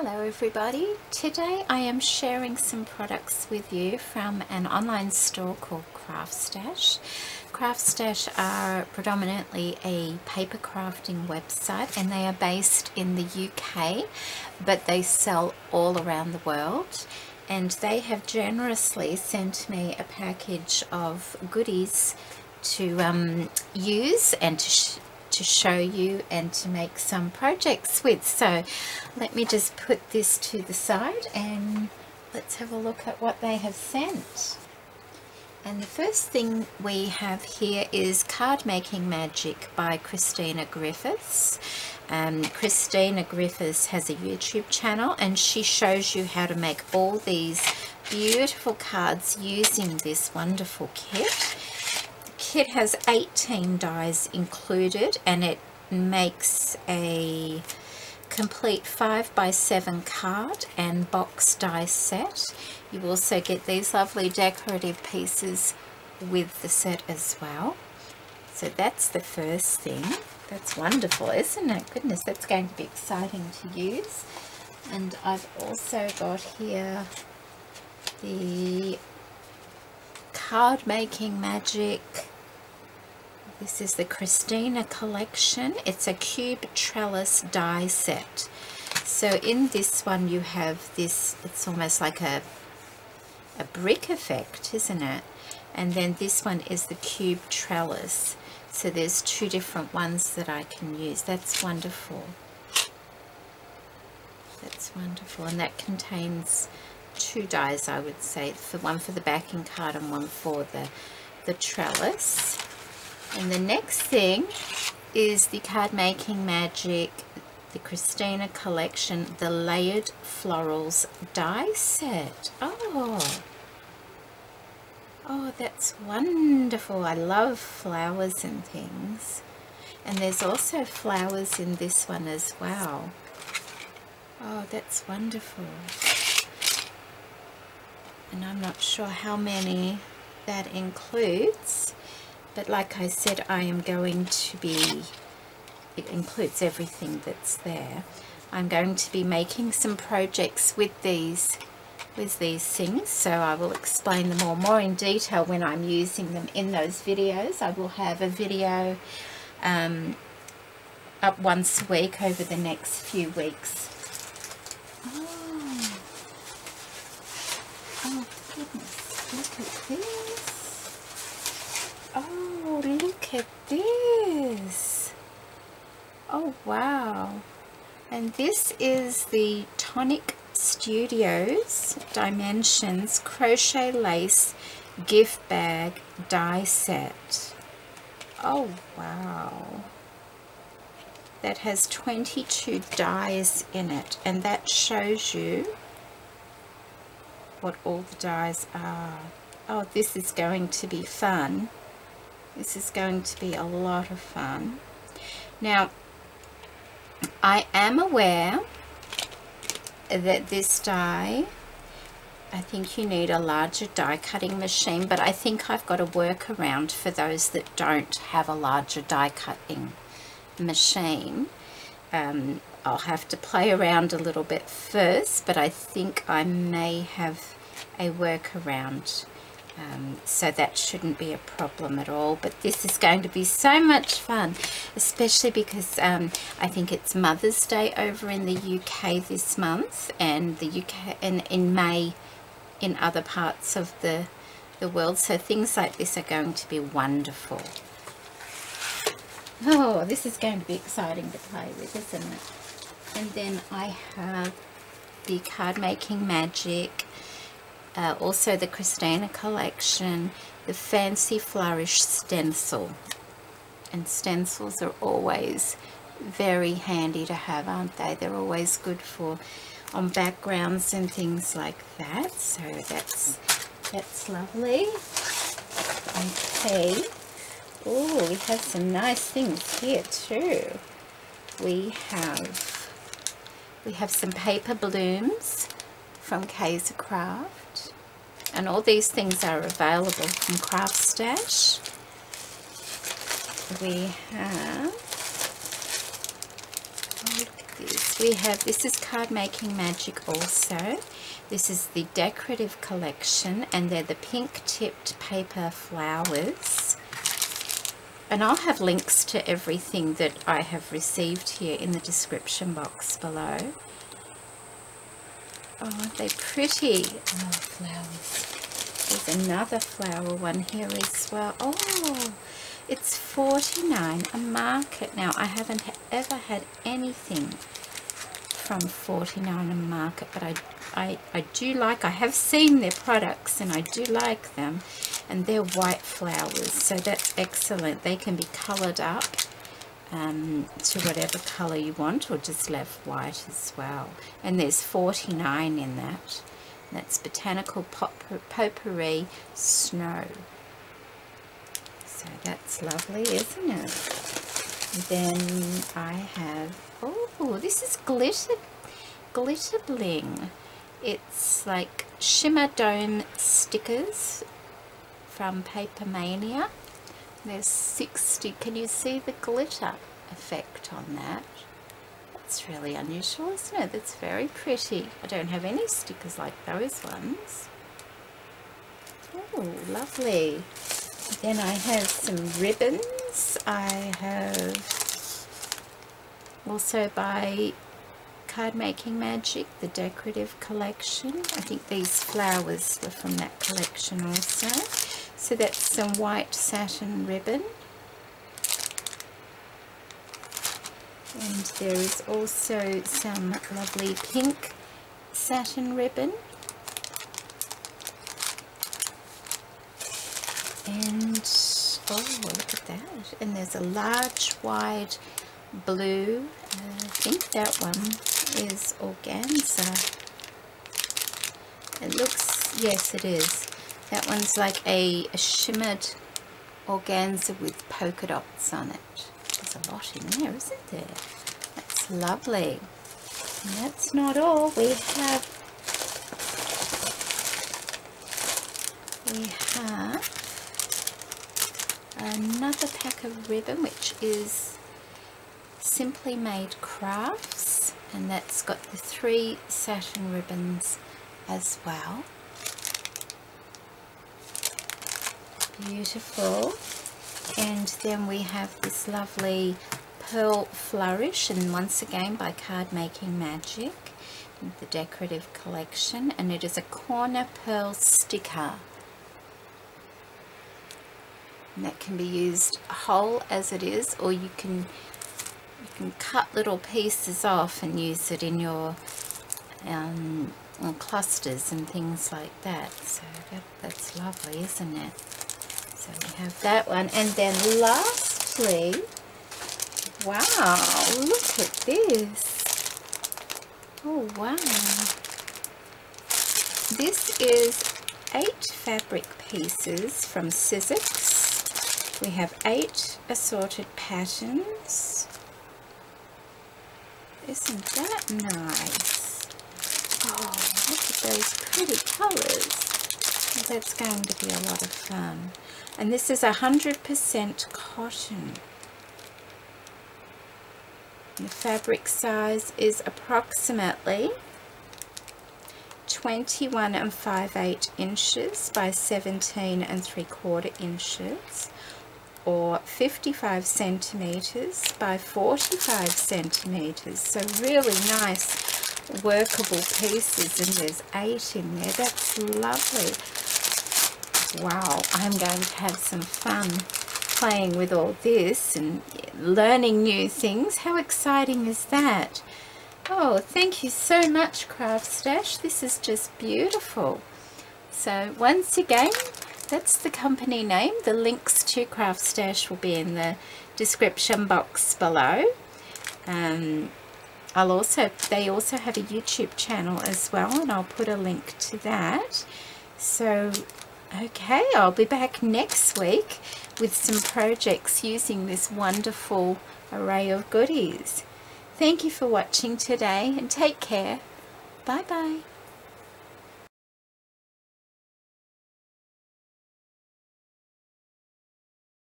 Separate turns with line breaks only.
Hello everybody, today I am sharing some products with you from an online store called CraftStash. CraftStash are predominantly a paper crafting website and they are based in the UK, but they sell all around the world, and they have generously sent me a package of goodies to use and to show you and to make some projects with. So let me just put this to the side and let's have a look at what they have sent. And the first thing we have here is Cardmaking Magic by Christina Griffiths. Christina Griffiths has a YouTube channel and she shows you how to make all these beautiful cards using this wonderful kit. Kit has 18 dies included and it makes a complete 5x7 card and box die set. You also get these lovely decorative pieces with the set as well. So that's the first thing. That's wonderful, isn't it? Goodness, that's going to be exciting to use. And I've also got here the Cardmaking Magic. This is the Christina collection. It's a cube trellis die set. So in this one you have this, it's almost like a brick effect, isn't it? And then this one is the cube trellis. So there's two different ones that I can use. That's wonderful. That's wonderful. And that contains two dies, I would say, for one for the backing card and one for the trellis. And the next thing is the Cardmaking Magic, the Christina collection, the Layered Florals die set. Oh, that's wonderful. I love flowers and things. And there's also flowers in this one as well. Oh, that's wonderful. And I'm not sure how many that includes. But like I said, I am going to be, it includes everything that's there. I'm going to be making some projects with these things, so I will explain them all more in detail when I'm using them in those videos. I will have a video up once a week over the next few weeks. Oh goodness, look at this. Oh, look at this. Oh, wow. And this is the Tonic Studios Dimensions Crochet Lace Gift Bag Die Set. Oh, wow. That has 22 dies in it, and that shows you what all the dies are. Oh, this is going to be fun. This is going to be a lot of fun. Now, I am aware that this die, I think you need a larger die cutting machine, but I think I've got a workaround for those that don't have a larger die cutting machine. I'll have to play around a little bit first, but I think I may have a workaround. So that shouldn't be a problem at all. But this is going to be so much fun, especially because I think it's Mother's Day over in the UK this month, and the UK and in May in other parts of the world. So things like this are going to be wonderful. Oh, this is going to be exciting to play with, isn't it? And then I have the Cardmaking Magic. Also the Christina collection, the Fancy Flourish stencil. And stencils are always very handy to have, aren't they? They're always good for on backgrounds and things like that. So that's lovely. Okay. Oh, we have some nice things here too. We have some paper blooms from Kaiser Craft. And all these things are available from CraftStash. We have, oh, look at these. we have, this is Cardmaking Magic also. This is the decorative collection, and they're the pink tipped paper flowers. And I'll have links to everything that I have received here in the description box below. Oh, aren't they pretty? Oh, flowers. There's another flower one here as well. Oh, it's $49 a market. Now, I haven't ever had anything from $49 a market, but I do like, I have seen their products and I do like them, and they're white flowers, so that's excellent. They can be coloured up to whatever colour you want, or just left white as well. And there's $49 in that. That's Botanical Pop Potpourri Snow. So that's lovely, isn't it? Then I have, oh, this is glitter Bling. It's like shimmer dome stickers from Paper Mania. There's 60. Can you see the glitter effect on that? That's really unusual, isn't it? That's very pretty. I don't have any stickers like those ones. Oh, lovely. Then I have some ribbons. I have also by Cardmaking Magic, the decorative collection. I think these flowers were from that collection also. So that's some white satin ribbon. And there is also some lovely pink satin ribbon. And, oh, look at that. And there's a large, wide blue. I think that one is organza. It looks, yes it is. That one's like a shimmered organza with polka dots on it. There's a lot in there, isn't there? That's lovely. And that's not all. We have another pack of ribbon, which is Simply Made Crafts, and that's got the 3 satin ribbons as well. Beautiful. And then we have this lovely Pearl Flourish, and once again by Cardmaking Magic, the decorative collection, and it is a corner pearl sticker. And that can be used whole as it is, or you can cut little pieces off and use it in your clusters and things like that. So that's lovely, isn't it? So we have that one. And then lastly, wow, look at this. Oh wow. This is 8 fabric pieces from Sizzix. We have 8 assorted patterns. Isn't that nice? Oh, look at those pretty colours. Well, that's going to be a lot of fun. And this is 100% cotton. The fabric size is approximately 21 5/8 inches by 17 3/4 inches, or 55 centimeters by 45 centimeters. So really nice workable pieces, and there's 8 in there. That's lovely. Wow, I'm going to have some fun playing with all this and learning new things. How exciting is that? Oh, thank you so much, CraftStash. This is just beautiful. So once again, that's the company name. The links to CraftStash will be in the description box below. They also have a YouTube channel as well, and I'll put a link to that. So, okay, I'll be back next week with some projects using this wonderful array of goodies. Thank you for watching today, and take care. Bye bye.